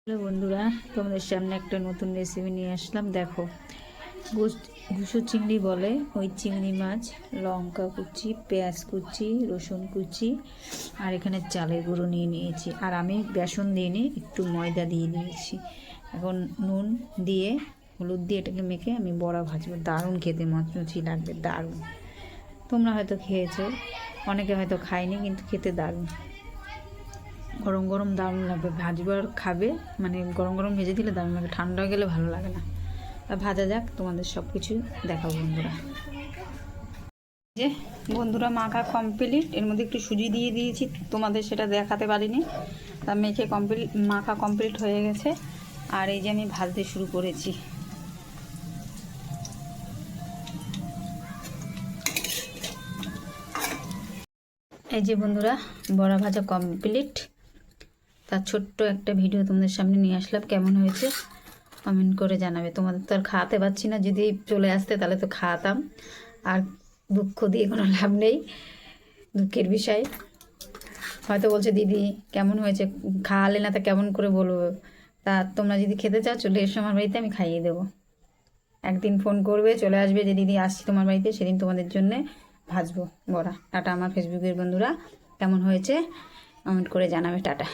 Hello বন্ধুরা, তোমাদের সামনে একটা নতুন রেসিপি নিয়ে আসলাম। দেখো, ঘুষো চিংড়ি বলে ওই চিংড়ি মাছ, লঙ্কা কুচি, পেঁয়াজ কুচি, রসুন কুচি আর এখানে চালের গুঁড়ো নিয়ে নিয়েছি। আর আমি বেসন দিয়ে নিয়ে একটু ময়দা দিয়ে দিয়েছি। এখন নুন দিয়ে হলুদ দিয়ে এটাকে মেখে আমি বড়া ভাজবো। দারুণ খেতে, মচমচি লাগবে, দারুণ। তোমরা হয়তো খেয়েছো, অনেকে হয়তো খায়নি, কিন্তু খেতে দারুণ। গরম গরম দারুণ লাগবে, ভাজবো আর খাবে। মানে গরম গরম ভেজে দিলে দারুণ লাগে, ঠান্ডা হয়ে গেলে ভালো লাগে না। ভাজা যাক, তোমাদের সব কিছু দেখাবো বন্ধুরা। যে বন্ধুরা, মাখা কমপ্লিট। এর মধ্যে একটু সুজি দিয়ে দিয়েছি, তোমাদের সেটা দেখাতে পারিনি। তা মেখে কমপ্লিট, মাখা কমপ্লিট হয়ে গেছে। আর এই যে আমি ভাজতে শুরু করেছি। এই যে বন্ধুরা, বড়া ভাজা কমপ্লিট। তার ছোট্ট একটা ভিডিও তোমাদের সামনে নিয়ে আসলাম। কেমন হয়েছে কমেন্ট করে জানাবে। তোমাদের তো আর খাওয়াতে পারছি না, যদি চলে আসতে তাহলে তো খাওয়াতাম। আর দুঃখ দিয়ে কোনো লাভ নেই, দুঃখের বিষয়। হয়তো বলছে দিদি কেমন হয়েছে, খাওয়ালে না তা কেমন করে বলবো। তা তোমরা যদি খেতে চাও চলে এসো আমার বাড়িতে, আমি খাইয়ে দেবো। একদিন ফোন করবে, চলে আসবে যে দিদি আসছি তোমার বাড়িতে, সেদিন তোমাদের জন্যে ভাজবো বড়া। টাটা আমার ফেসবুকের বন্ধুরা, কেমন হয়েছে কমেন্ট করে জানাবে। টাটা।